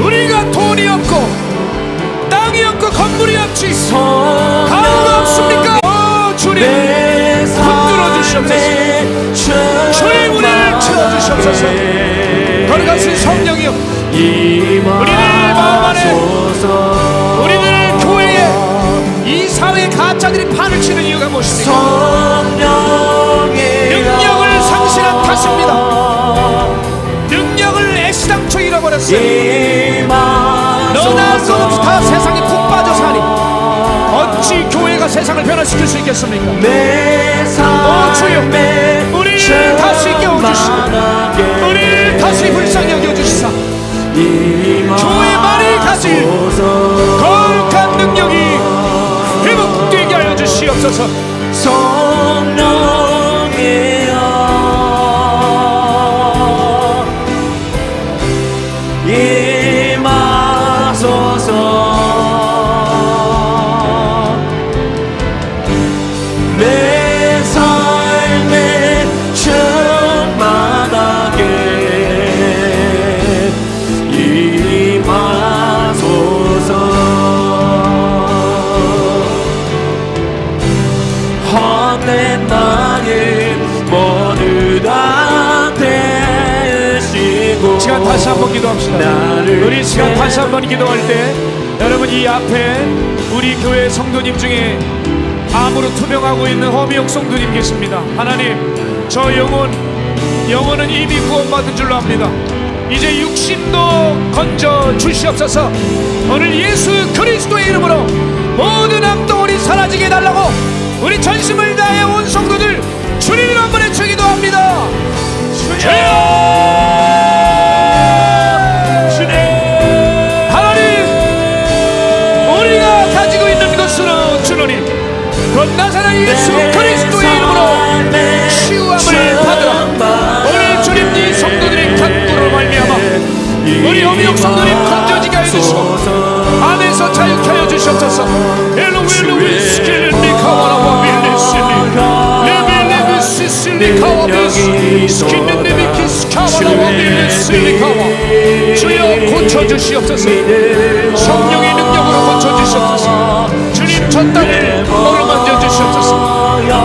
우리가 돈이 없고 땅이 없고 건물이 없지 가오가 없습니까? 주님 흔들어 주시옵소서. 주님 우리를 채워주시옵소서. 거룩하신 성령이여 우리를 마음 안에 우리들 교회에 이 사회의 가짜들이 판을 치는 이유가 무엇입니까? 능력을 상실한 탓입니다. 능력을 애시당초 잃어버렸어요. 너나 것 없이 다 세상에 푹 빠져 사니 어찌 교회가 세상을 변화시킬 수 있겠습니까? 오 주여 우리를 다시 깨워주시고 우리를 다시 불쌍히 여겨주시사 교회만이 가질 거룩한 능력이 회복되게 하여 주시옵소서. 성령이여 임하소서. 내 삶에 충만하게 임하소서. 헛된 나를 모두 다 대시고. 시간 다시 한번 기도합시다. 우리 시간 다시 한번 기도할 때 여러분 이 앞에 우리 교회 성도님 중에 암으로 투병하고 있는 허미옥 성도님 계십니다. 하나님 저 영혼은 이미 구원받은 줄로 압니다. 이제 육신도 건져 주시옵소서. 오늘 예수 그리스도의 이름으로 모든 악덩어리 사라지게 해달라고 우리 전심을 다해 온 성도들 주님을 한번 외쳐 기도합니다. 주여 하나님 우리가 가지고 있는 것으로 주노니 곧 나사렛 예수 그리스도의 이름으로 치유함을 받으라. 오늘 주님 이 성도들의 간구로 말미암아 우리 어미역 성도님 건져지게 하여 주시고 안에서 자유케 하여 주시옵소서. 엘로윌로윌 스킬리카와라와 빌리스니 레빌레비시실리카와 비스 스킬리비키 스카와라와 빌리스리카와 주여 고쳐주시옵소서. 성령의 능력으로 고쳐주시옵소서. 주님 저 땅을 어루만져 주시옵소서.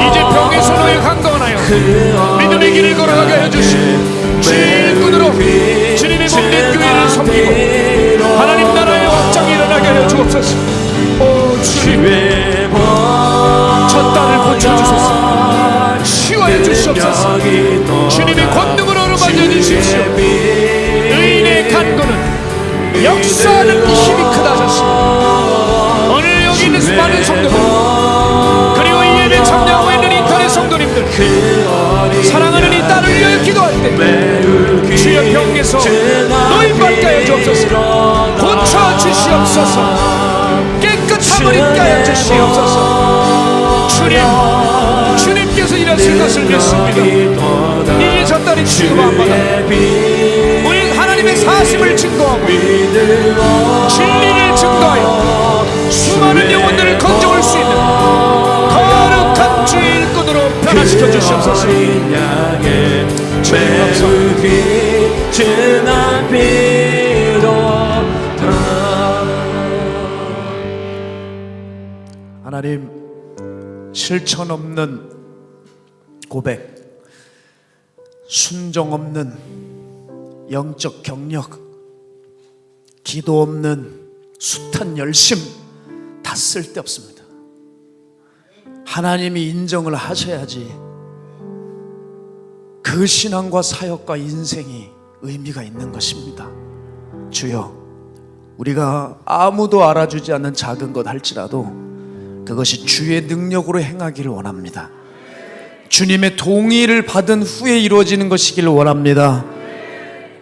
이제 병에서 너의 강건하여 믿음의 길을 걸어가게 하여 주시고 질군으로 주님의 몸된 교회를 섬기고 하나님 나라의 확장이 일어나게 하여 주옵소서. 오 주님 저 땅을 고쳐주소서. 치유하여 주시옵소서. 주님의 권능으로 어루만져 주십시오. 의인의 간구는 역사하는 힘이 크다 하셨습니다. 오늘 여기 있는 수많은 성도들 그리고 이 예배 참여하고 있는 인터넷 성도님들 사랑하는 이 딸을 위하여 기도할 때 주여 병에서 사람을 있게 하여 주시옵소서. 주님께서 일하실 것을 믿습니다. 이 젖달이 주님마다 우리 하나님의 사심을 증거하고 진리를 증거하여 수많은 영혼들을 건져올 수 있는 거룩한 주의 일꾼으로 변화시켜 주시옵소서. 주님 하나님, 실천 없는 고백, 순종 없는 영적 경력, 기도 없는 숱한 열심 다 쓸데없습니다. 하나님이 인정을 하셔야지 그 신앙과 사역과 인생이 의미가 있는 것입니다. 주여, 우리가 아무도 알아주지 않는 작은 것 할지라도 그것이 주의 능력으로 행하기를 원합니다. 주님의 동의를 받은 후에 이루어지는 것이기를 원합니다.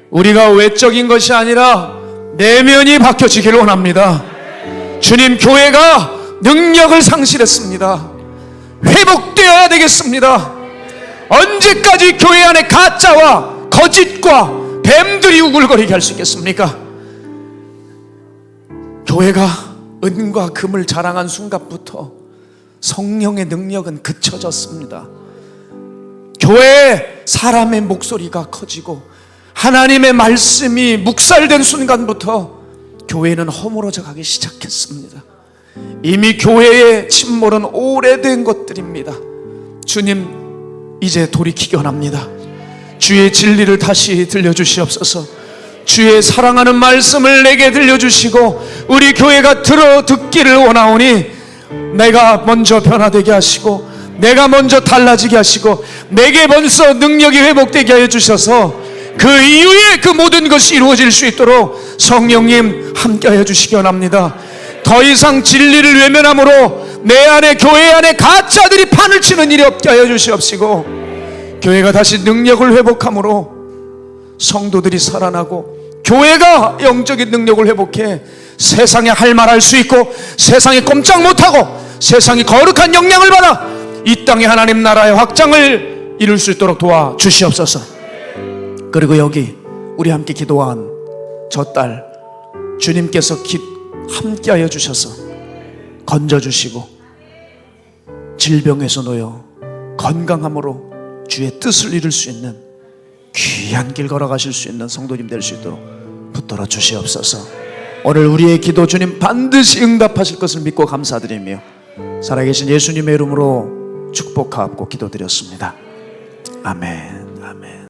우리가 외적인 것이 아니라 내면이 바뀌어지기를 원합니다. 주님, 교회가 능력을 상실했습니다. 회복되어야 되겠습니다. 언제까지 교회 안에 가짜와 거짓과 뱀들이 우글거리게 할 수 있겠습니까? 교회가 은과 금을 자랑한 순간부터 성령의 능력은 그쳐졌습니다. 교회에 사람의 목소리가 커지고 하나님의 말씀이 묵살된 순간부터 교회는 허물어져 가기 시작했습니다. 이미 교회의 침몰은 오래된 것들입니다. 주님, 이제 돌이키기 원합니다. 주의 진리를 다시 들려주시옵소서. 주의 사랑하는 말씀을 내게 들려주시고 우리 교회가 듣기를 원하오니 내가 먼저 변화되게 하시고 내가 먼저 달라지게 하시고 내게 먼저 능력이 회복되게 하여 주셔서 그 이후에 그 모든 것이 이루어질 수 있도록 성령님 함께하여 주시기 원합니다. 더 이상 진리를 외면함으로 내 안에, 교회 안에 가짜들이 판을 치는 일이 없게 하여 주시옵시고 교회가 다시 능력을 회복함으로 성도들이 살아나고 교회가 영적인 능력을 회복해 세상에 할 말 할 수 있고 세상에 꼼짝 못하고 세상이 거룩한 영향을 받아 이 땅에 하나님 나라의 확장을 이룰 수 있도록 도와주시옵소서. 그리고 여기 우리 함께 기도한 저 딸, 주님께서 함께하여 주셔서 건져주시고 질병에서 놓여 건강함으로 주의 뜻을 이룰 수 있는 귀한 길 걸어가실 수 있는 성도님 될 수 있도록 붙들어 주시옵소서. 오늘 우리의 기도 주님 반드시 응답하실 것을 믿고 감사드리며 살아계신 예수님의 이름으로 축복하고 기도드렸습니다. 아멘. 아멘.